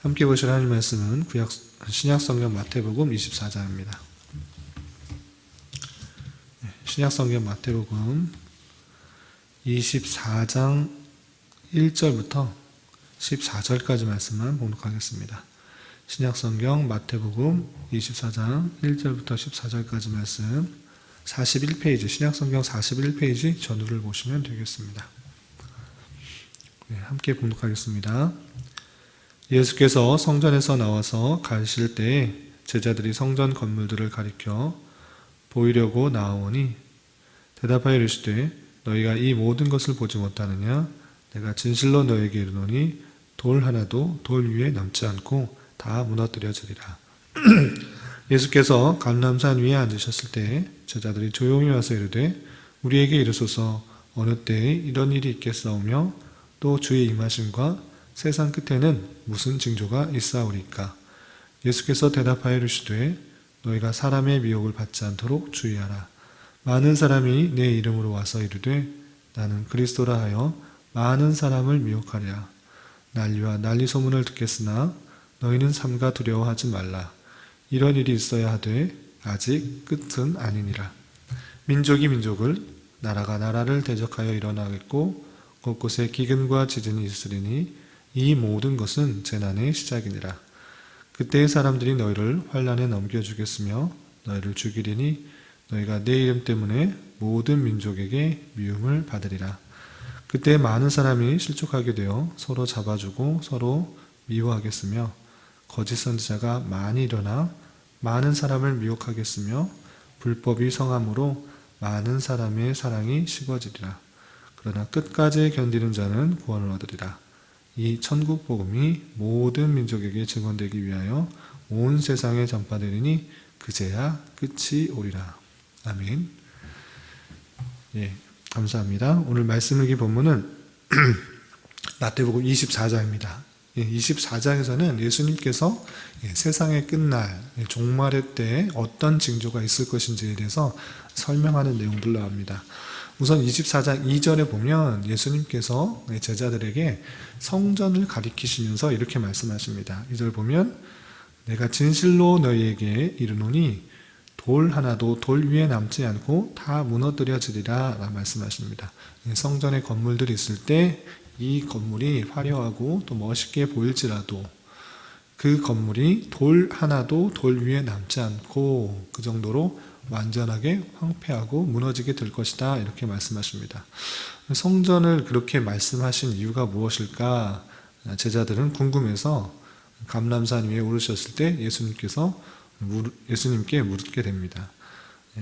함께 보실 하나님 말씀은 신약성경 마태복음 24장입니다. 신약성경 마태복음 24장 1절부터 14절까지 말씀만 봉독하겠습니다. 신약성경 마태복음 24장 1절부터 14절까지 말씀 41페이지, 신약성경 41페이지 전후를 보시면 되겠습니다. 함께 봉독하겠습니다. 예수께서 성전에서 나와서 가실 때에 제자들이 성전 건물들을 가리켜 보이려고 나아오니 대답하여 이르시되 너희가 이 모든 것을 보지 못하느냐? 내가 진실로 너희에게 이르노니 돌 하나도 돌 위에 남지 않고 다 무너뜨려지리라. 예수께서 감람산 위에 앉으셨을 때 제자들이 조용히 와서 이르되 우리에게 이르소서 어느 때에 이런 일이 있겠사오며 또 주의 임하심과 세상 끝에는 무슨 징조가 있사오리까? 예수께서 대답하여 이르시되 너희가 사람의 미혹을 받지 않도록 주의하라. 많은 사람이 내 이름으로 와서 이르되 나는 그리스도라 하여 많은 사람을 미혹하리라. 난리와 난리 소문을 듣겠으나 너희는 삼가 두려워하지 말라. 이런 일이 있어야 하되 아직 끝은 아니니라. 민족이 민족을, 나라가 나라를 대적하여 일어나겠고 곳곳에 기근과 지진이 있으리니 이 모든 것은 재난의 시작이니라. 그때의 사람들이 너희를 환난에 넘겨주겠으며 너희를 죽이리니 너희가 내 이름 때문에 모든 민족에게 미움을 받으리라. 그때 많은 사람이 실족하게 되어 서로 잡아주고 서로 미워하겠으며 거짓 선지자가 많이 일어나 많은 사람을 미혹하겠으며 불법이 성함으로 많은 사람의 사랑이 식어지리라. 그러나 끝까지 견디는 자는 구원을 얻으리라. 이 천국 복음이 모든 민족에게 증언되기 위하여 온 세상에 전파되리니 그제야 끝이 오리라. 아멘. 예, 감사합니다. 오늘 말씀 읽기 본문은 마태복음 24장입니다. 24장에서는 예수님께서 세상의 끝날, 종말의 때에 어떤 징조가 있을 것인지에 대해서 설명하는 내용들 나옵니다. 우선 24장 2절에 보면 예수님께서 제자들에게 성전을 가리키시면서 이렇게 말씀하십니다. 2절 보면 내가 진실로 너희에게 이르노니 돌 하나도 돌 위에 남지 않고 다 무너뜨려지리라 라고 말씀하십니다. 성전의 건물들이 있을 때 이 건물이 화려하고 또 멋있게 보일지라도 그 건물이 돌 하나도 돌 위에 남지 않고 그 정도로 완전하게 황폐하고 무너지게 될 것이다 이렇게 말씀하십니다. 성전을 그렇게 말씀하신 이유가 무엇일까? 제자들은 궁금해서 감람산 위에 오르셨을 때 예수님께 묻게 됩니다.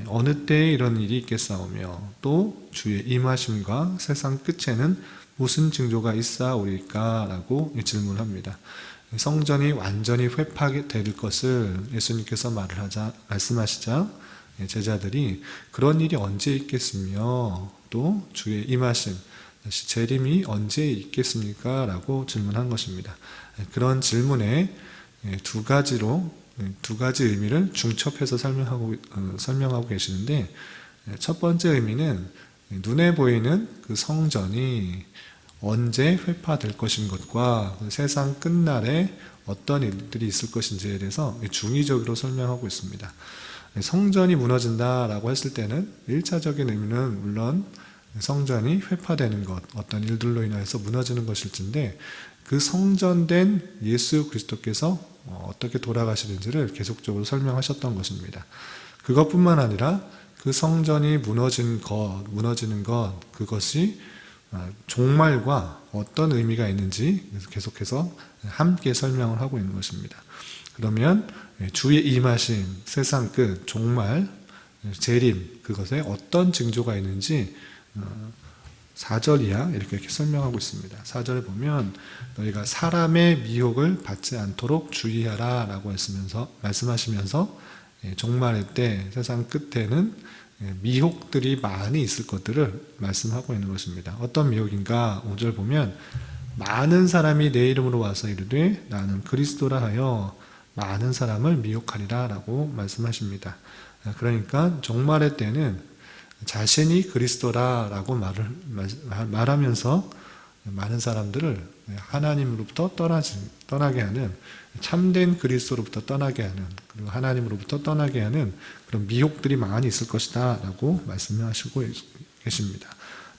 어느 때에 이런 일이 있겠사오며 또 주의 임하심과 세상 끝에는 무슨 징조가 있사오리까? 라고 질문합니다. 성전이 완전히 회파될 것을 예수님께서 말씀하시자 제자들이 그런 일이 언제 있겠으며 또 주의 임하심, 재림이 언제 있겠습니까? 라고 질문한 것입니다. 그런 질문에 두 가지 의미를 중첩해서 설명하고 계시는데 첫 번째 의미는 눈에 보이는 그 성전이 언제 회파될 것인 것과 세상 끝날에 어떤 일들이 있을 것인지에 대해서 중의적으로 설명하고 있습니다. 성전이 무너진다라고 했을 때는 1차적인 의미는 물론 성전이 회파되는 것, 어떤 일들로 인해서 무너지는 것일진데 그 성전된 예수 그리스도께서 어떻게 돌아가시는지를 계속적으로 설명하셨던 것입니다. 그것뿐만 아니라 그 성전이 무너지는 것, 그것이 종말과 어떤 의미가 있는지 계속해서 함께 설명을 하고 있는 것입니다. 그러면 주의 임하심, 세상 끝, 종말, 재림, 그것에 어떤 징조가 있는지 4절 이하 이렇게 설명하고 있습니다. 4절에 보면 너희가 사람의 미혹을 받지 않도록 주의하라 라고 말씀하시면서 종말의 때 세상 끝에는 미혹들이 많이 있을 것들을 말씀하고 있는 것입니다. 어떤 미혹인가? 5절 보면 많은 사람이 내 이름으로 와서 이르되 나는 그리스도라 하여 많은 사람을 미혹하리라 라고 말씀하십니다. 그러니까 종말의 때는 자신이 그리스도라 라고 말하면서 많은 사람들을 하나님으로부터 떠나게 하는, 참된 그리스도로부터 떠나게 하는, 그리고 하나님으로부터 떠나게 하는 그런 미혹들이 많이 있을 것이다 라고 말씀하시고 계십니다.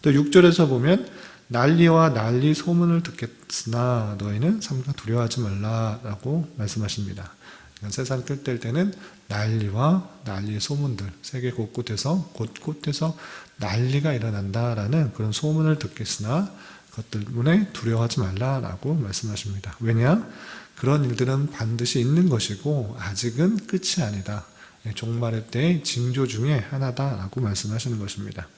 또 6절에서 보면 난리와 난리 소문을 듣겠으나 너희는 삼가 두려워하지 말라 라고 말씀하십니다. 세상 끝될 때는 난리와 난리의 소문들, 세계 곳곳에서 난리가 일어난다라는 그런 소문을 듣겠으나 그것 때문에 두려워하지 말라라고 말씀하십니다. 왜냐? 그런 일들은 반드시 있는 것이고 아직은 끝이 아니다. 종말의 때의 징조 중에 하나다라고 말씀하시는 것입니다.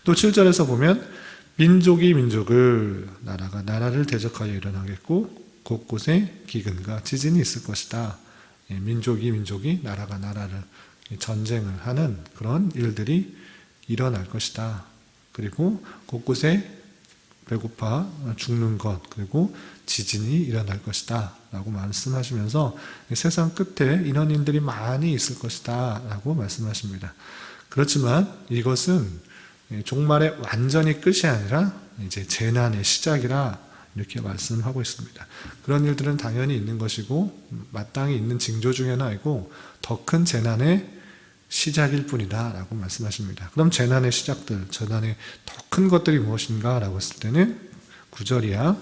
또 7절에서 보면 민족이 민족을, 나라가 나라를 대적하여 일어나겠고 곳곳에 기근과 지진이 있을 것이다. 민족이 나라가 나라를 전쟁을 하는 그런 일들이 일어날 것이다. 그리고 곳곳에 배고파 죽는 것, 그리고 지진이 일어날 것이다 라고 말씀하시면서 세상 끝에 이런 일들이 많이 있을 것이다 라고 말씀하십니다. 그렇지만 이것은 종말의 완전히 끝이 아니라 이제 재난의 시작이라 이렇게 말씀하고 있습니다. 그런 일들은 당연히 있는 것이고 마땅히 있는 징조 중에 하나이고 더 큰 재난의 시작일 뿐이다 라고 말씀하십니다. 그럼 재난의 시작들, 재난의 더 큰 것들이 무엇인가 라고 했을 때는 9절이야.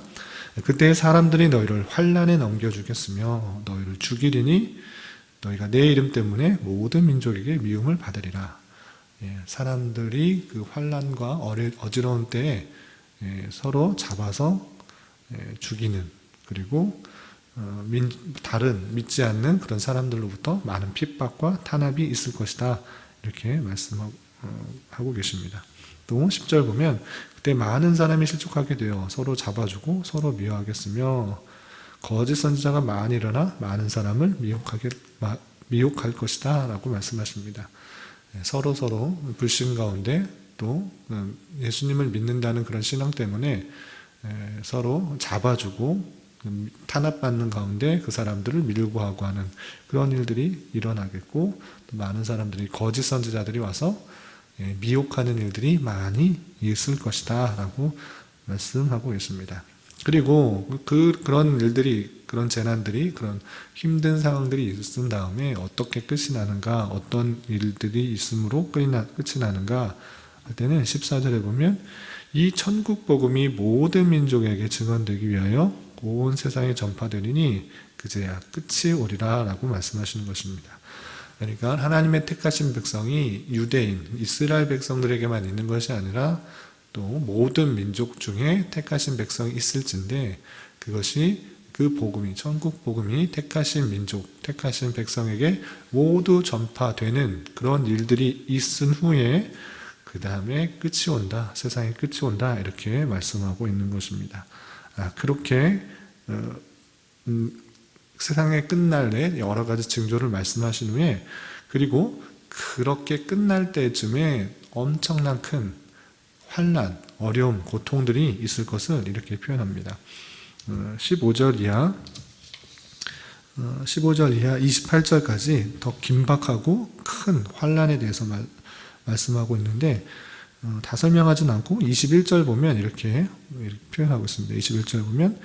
그때 사람들이 너희를 환난에 넘겨주겠으며 너희를 죽이리니 너희가 내 이름 때문에 모든 민족에게 미움을 받으리라. 사람들이 그 환난과 어지러운 때에 서로 잡아서 죽이는, 그리고 다른 믿지 않는 그런 사람들로부터 많은 핍박과 탄압이 있을 것이다 이렇게 말씀하고 계십니다. 또 10절 보면 그때 많은 사람이 실족하게 되어 서로 잡아주고 서로 미워하겠으며 거짓 선지자가 많이 일어나 많은 사람을 미혹할 것이다 라고 말씀하십니다. 서로 불신 가운데 또 예수님을 믿는다는 그런 신앙 때문에 서로 잡아주고 탄압받는 가운데 그 사람들을 밀고 하고 하는 그런 일들이 일어나겠고, 또 많은 사람들이 거짓 선지자들이 와서 미혹하는 일들이 많이 있을 것이다 라고 말씀하고 있습니다. 그리고 그런 일들이, 그런 재난들이, 그런 힘든 상황들이 있은 다음에 어떻게 끝이 나는가, 어떤 일들이 있음으로 끝이 나는가 할 때는 14절에 보면 이 천국 복음이 모든 민족에게 증언되기 위하여 온 세상에 전파되리니 그제야 끝이 오리라 라고 말씀하시는 것입니다. 그러니까 하나님의 택하신 백성이 유대인, 이스라엘 백성들에게만 있는 것이 아니라 또 모든 민족 중에 택하신 백성이 있을진데 그것이 그 복음이, 천국 복음이 택하신 민족, 택하신 백성에게 모두 전파되는 그런 일들이 있은 후에 그 다음에 끝이 온다, 세상의 끝이 온다 이렇게 말씀하고 있는 것입니다. 그렇게 세상의 끝날에 여러 가지 징조를 말씀하신 후에, 그리고 그렇게 끝날 때쯤에 엄청난 큰 환난, 어려움, 고통들이 있을 것을 이렇게 표현합니다. 15절 이하 28절까지 더 긴박하고 큰 환난에 대해서 말씀하고 있는데 다 설명하진 않고 21절 보면 이렇게 표현하고 있습니다. 21절 보면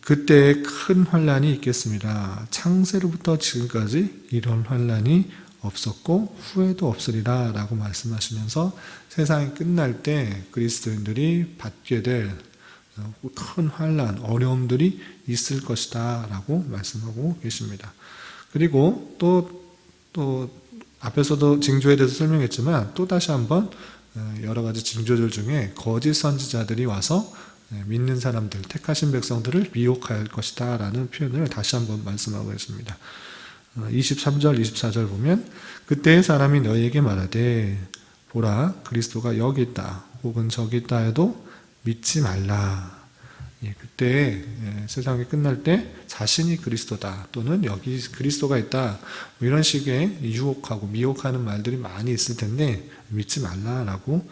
그때 큰 환난이 있겠습니다. 창세로부터 지금까지 이런 환난이 없었고 후에도 없으리라 라고 말씀하시면서 세상이 끝날 때 그리스도인들이 받게 될 큰 환난, 어려움들이 있을 것이다 라고 말씀하고 계십니다. 그리고 또 앞에서도 징조에 대해서 설명했지만 또 다시 한번 여러 가지 징조들 중에 거짓 선지자들이 와서 믿는 사람들, 택하신 백성들을 미혹할 것이다 라는 표현을 다시 한번 말씀하고 있습니다. 23절, 24절 보면 그때 사람이 너희에게 말하되 보라 그리스도가 여기 있다 혹은 저기 있다 해도 믿지 말라. 그때 세상이 끝날 때 자신이 그리스도다 또는 여기 그리스도가 있다 뭐 이런 식의 유혹하고 미혹하는 말들이 많이 있을 텐데 믿지 말라라고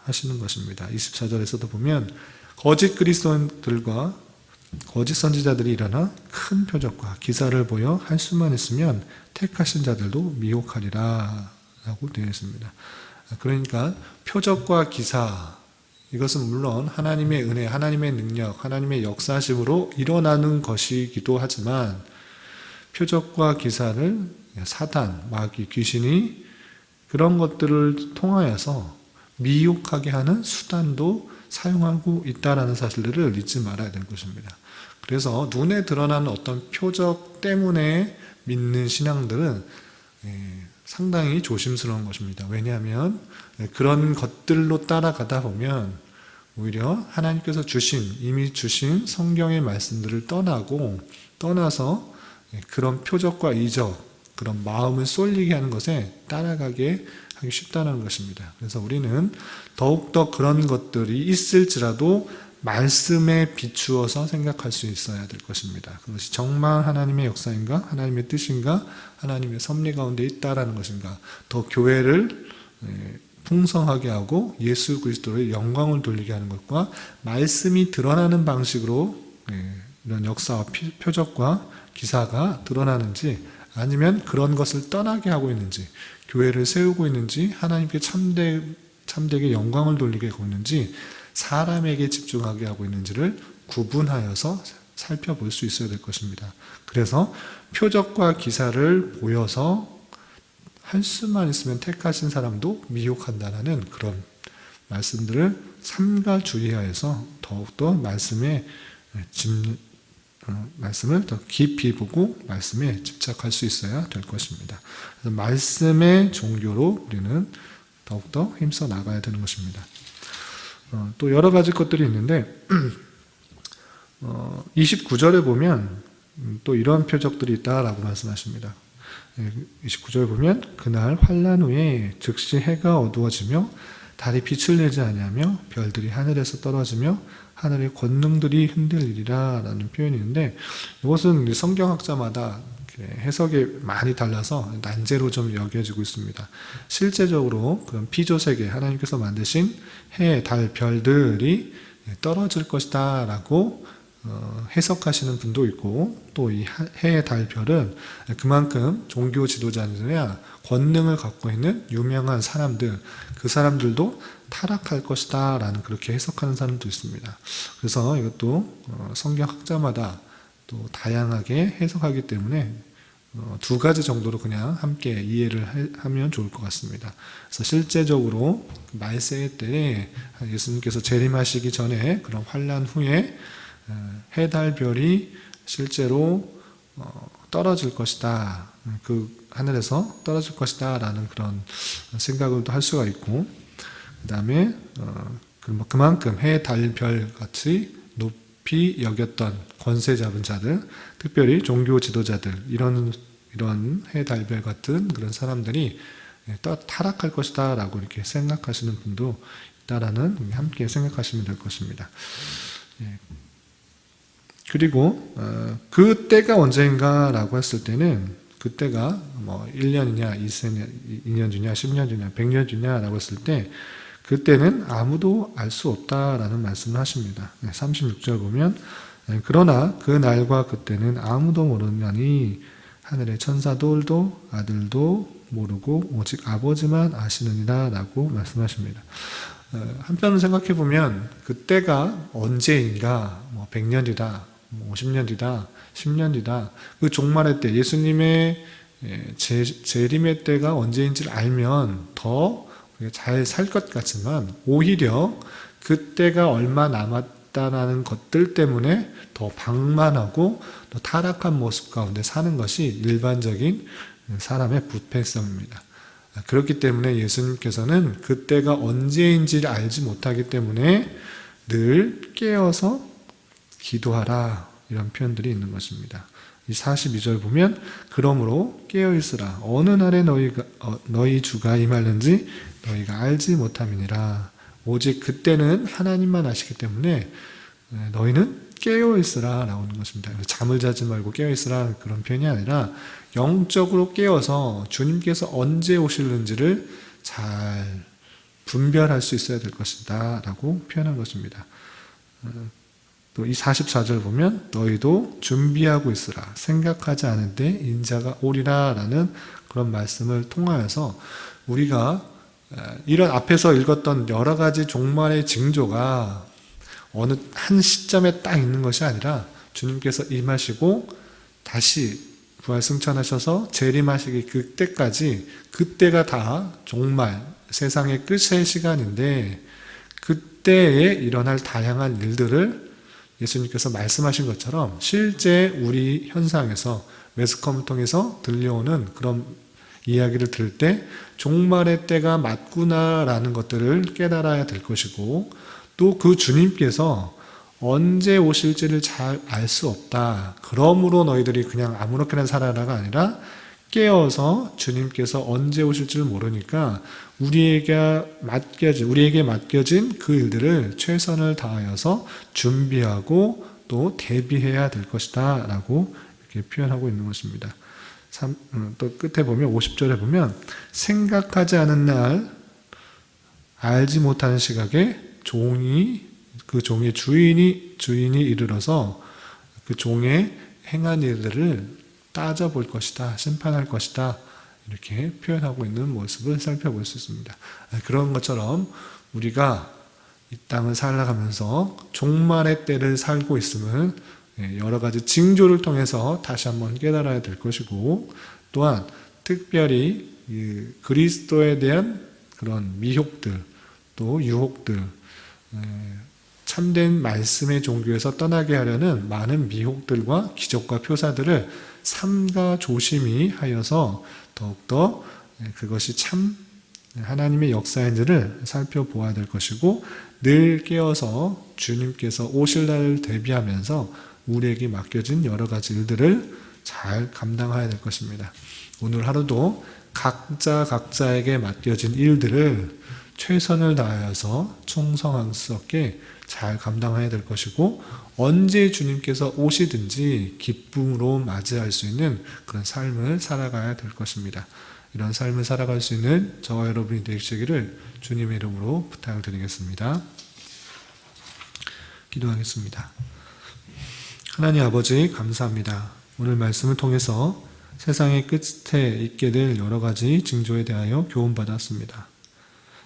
하시는 것입니다. 24절에서도 보면 거짓 그리스도인들과 거짓 선지자들이 일어나 큰 표적과 기사를 보여 할 수만 있으면 택하신 자들도 미혹하리라 라고 되어 있습니다. 그러니까 표적과 기사, 이것은 물론 하나님의 은혜, 하나님의 능력, 하나님의 역사심으로 일어나는 것이기도 하지만 표적과 기사를 사단, 마귀, 귀신이 그런 것들을 통하여서 미혹하게 하는 수단도 사용하고 있다는 사실들을 잊지 말아야 될 것입니다. 그래서 눈에 드러나는 어떤 표적 때문에 믿는 신앙들은 상당히 조심스러운 것입니다. 왜냐하면 그런 것들로 따라가다 보면 오히려 하나님께서 이미 주신 성경의 말씀들을 떠나서 그런 표적과 이적, 그런 마음을 쏠리게 하는 것에 따라가게 하기 쉽다는 것입니다. 그래서 우리는 더욱더 그런 것들이 있을지라도 말씀에 비추어서 생각할 수 있어야 될 것입니다. 그것이 정말 하나님의 역사인가? 하나님의 뜻인가? 하나님의 섭리 가운데 있다라는 것인가? 더 교회를 풍성하게 하고 예수 그리스도의 영광을 돌리게 하는 것과 말씀이 드러나는 방식으로 이런 역사와 표적과 기사가 드러나는지, 아니면 그런 것을 떠나게 하고 있는지, 교회를 세우고 있는지, 하나님께 참되게 영광을 돌리게 하고 있는지, 사람에게 집중하게 하고 있는지를 구분하여서 살펴볼 수 있어야 될 것입니다. 그래서 표적과 기사를 보여서 할 수만 있으면 택하신 사람도 미혹한다는 그런 말씀들을 삼가 주의하여서 더욱더 말씀을 더 깊이 보고 말씀에 집착할 수 있어야 될 것입니다. 그래서 말씀의 종교로 우리는 더욱더 힘써 나가야 되는 것입니다. 또 여러 가지 것들이 있는데 29절에 보면 또 이런 표적들이 있다라고 말씀하십니다. 29절 보면 그날 환란 후에 즉시 해가 어두워지며 달이 빛을 내지 아니하며 별들이 하늘에서 떨어지며 하늘의 권능들이 흔들리리라 라는 표현이 있는데, 이것은 성경학자마다 해석이 많이 달라서 난제로 좀 여겨지고 있습니다. 실제적으로 그런 피조세계, 하나님께서 만드신 해, 달, 별들이 떨어질 것이다 라고 해석하시는 분도 있고, 또 이 해, 달, 별은 그만큼 종교 지도자들이나 권능을 갖고 있는 유명한 사람들, 그 사람들도 타락할 것이다 라는 그렇게 해석하는 사람도 있습니다. 그래서 이것도 성경학자마다 또 다양하게 해석하기 때문에 두 가지 정도로 그냥 함께 이해를 하면 좋을 것 같습니다. 그래서 실제적으로 말세 때 예수님께서 재림하시기 전에 그런 환란 후에 해, 달, 별이 실제로 떨어질 것이다, 그 하늘에서 떨어질 것이다 라는 그런 생각을 또 할 수가 있고, 그 다음에 그만큼 해, 달, 별 같이 높이 여겼던 권세 잡은 자들, 특별히 종교 지도자들, 이런 해, 달, 별 같은 그런 사람들이 타락할 것이다 라고 이렇게 생각하시는 분도 있다라는, 함께 생각하시면 될 것입니다. 그리고 그 때가 언제인가 라고 했을 때는, 그때가 뭐 1년이냐 2년 주냐 10년 주냐 100년 주냐 라고 했을 때, 그때는 아무도 알 수 없다라는 말씀을 하십니다. 36절 보면 그러나 그 날과 그때는 아무도 모르나니 하늘의 천사들도 아들도 모르고 오직 아버지만 아시느니라 라고 말씀하십니다. 한편으로 생각해 보면 그때가 언제인가, 뭐 100년이다, 50년 뒤다, 10년 뒤다, 그 종말의 때, 예수님의 재림의 때가 언제인지를 알면 더 잘 살 것 같지만, 오히려 그때가 얼마 남았다는 것들 때문에 더 방만하고 더 타락한 모습 가운데 사는 것이 일반적인 사람의 부패성입니다. 그렇기 때문에 예수님께서는 그때가 언제인지를 알지 못하기 때문에 늘 깨어서 기도하라, 이런 표현들이 있는 것입니다. 이 42절 보면 그러므로 깨어있으라, 어느 날에 너희 주가 임하는지 너희가 알지 못함이니라. 오직 그때는 하나님만 아시기 때문에 너희는 깨어있으라 나오는 것입니다. 잠을 자지 말고 깨어있으라 그런 표현이 아니라 영적으로 깨어서 주님께서 언제 오실는지를 잘 분별할 수 있어야 될 것이다 라고 표현한 것입니다. 또 이 44절 보면 너희도 준비하고 있으라, 생각하지 않은데 인자가 오리라 라는 그런 말씀을 통하여서 우리가 이런 앞에서 읽었던 여러 가지 종말의 징조가 어느 한 시점에 딱 있는 것이 아니라 주님께서 임하시고 다시 부활 승천하셔서 재림하시기 그때가 다 종말, 세상의 끝의 시간인데 그때에 일어날 다양한 일들을 예수님께서 말씀하신 것처럼 실제 우리 현상에서 매스컴을 통해서 들려오는 그런 이야기를 들을 때 종말의 때가 맞구나라는 것들을 깨달아야 될 것이고 또 그 주님께서 언제 오실지를 잘 알 수 없다. 그러므로 너희들이 그냥 아무렇게나 살아라가 아니라 깨어서 주님께서 언제 오실지를 모르니까 우리에게 맡겨진 그 일들을 최선을 다하여서 준비하고 또 대비해야 될 것이다 라고 이렇게 표현하고 있는 것입니다. 또 끝에 보면 50절에 보면 생각하지 않은 날 알지 못하는 시각에 그 종의 주인이 이르러서 그 종의 행한 일들을 따져볼 것이다, 심판할 것이다 이렇게 표현하고 있는 모습을 살펴볼 수 있습니다. 그런 것처럼 우리가 이 땅을 살아가면서 종말의 때를 살고 있음을 여러 가지 징조를 통해서 다시 한번 깨달아야 될 것이고 또한 특별히 그리스도에 대한 그런 미혹들 또 유혹들 참된 말씀의 종교에서 떠나게 하려는 많은 미혹들과 기적과 표사들을 삼가 조심히 하여서 더욱더 그것이 참 하나님의 역사인지를 살펴보아야 될 것이고 늘 깨어서 주님께서 오실 날을 대비하면서 우리에게 맡겨진 여러 가지 일들을 잘 감당해야 될 것입니다. 오늘 하루도 각자에게 맡겨진 일들을 최선을 다하여서 충성스럽게 잘 감당해야 될 것이고 언제 주님께서 오시든지 기쁨으로 맞이할 수 있는 그런 삶을 살아가야 될 것입니다. 이런 삶을 살아갈 수 있는 저와 여러분이 되시기를 주님의 이름으로 부탁을 드리겠습니다. 기도하겠습니다. 하나님 아버지 감사합니다. 오늘 말씀을 통해서 세상의 끝에 있게 될 여러 가지 징조에 대하여 교훈받았습니다.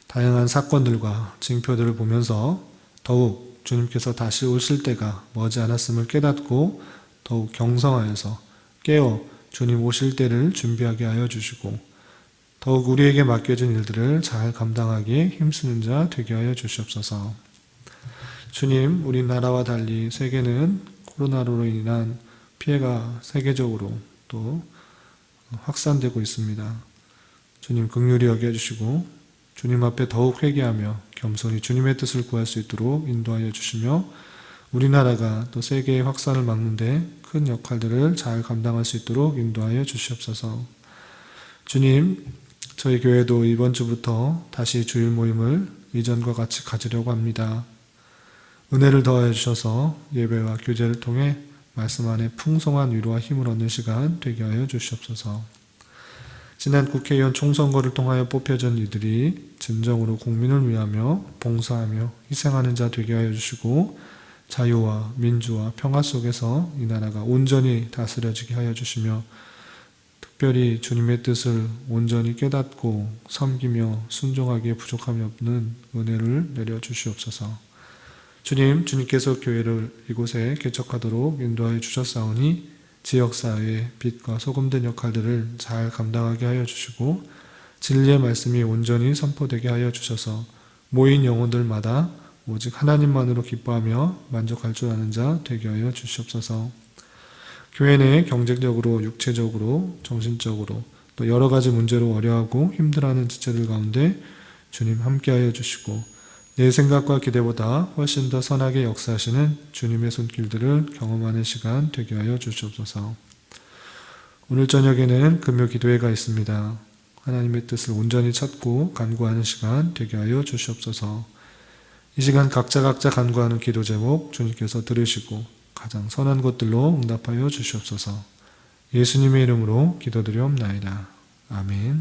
다양한 사건들과 징표들을 보면서 더욱 주님께서 다시 오실 때가 머지 않았음을 깨닫고 더욱 경성하여서 깨어 주님 오실 때를 준비하게 하여 주시고 더욱 우리에게 맡겨진 일들을 잘 감당하기에 힘쓰는 자 되게 하여 주시옵소서. 주님, 우리나라와 달리 세계는 코로나로 인한 피해가 세계적으로 또 확산되고 있습니다. 주님 긍휼히 여겨주시고 주님 앞에 더욱 회개하며 겸손히 주님의 뜻을 구할 수 있도록 인도하여 주시며 우리나라가 또 세계의 확산을 막는 데 큰 역할들을 잘 감당할 수 있도록 인도하여 주시옵소서. 주님, 저희 교회도 이번 주부터 다시 주일 모임을 이전과 같이 가지려고 합니다. 은혜를 더하여 주셔서 예배와 교제를 통해 말씀 안에 풍성한 위로와 힘을 얻는 시간 되게 하여 주시옵소서. 지난 국회의원 총선거를 통하여 뽑혀진 이들이 진정으로 국민을 위하며 봉사하며 희생하는 자 되게 하여 주시고 자유와 민주와 평화 속에서 이 나라가 온전히 다스려지게 하여 주시며 특별히 주님의 뜻을 온전히 깨닫고 섬기며 순종하기에 부족함이 없는 은혜를 내려주시옵소서. 주님께서 교회를 이곳에 개척하도록 인도하여 주셨사오니 지역사회의 빛과 소금된 역할들을 잘 감당하게 하여 주시고 진리의 말씀이 온전히 선포되게 하여 주셔서 모인 영혼들마다 오직 하나님만으로 기뻐하며 만족할 줄 아는 자 되게 하여 주시옵소서. 교회 내 경제적으로, 육체적으로, 정신적으로 또 여러 가지 문제로 어려워하고 힘들어하는 지체들 가운데 주님 함께하여 주시고 내 생각과 기대보다 훨씬 더 선하게 역사하시는 주님의 손길들을 경험하는 시간 되게 하여 주시옵소서. 오늘 저녁에는 금요 기도회가 있습니다. 하나님의 뜻을 온전히 찾고 간구하는 시간 되게 하여 주시옵소서. 이 시간 각자 간구하는 기도 제목 주님께서 들으시고 가장 선한 것들로 응답하여 주시옵소서. 예수님의 이름으로 기도드리옵나이다. 아멘.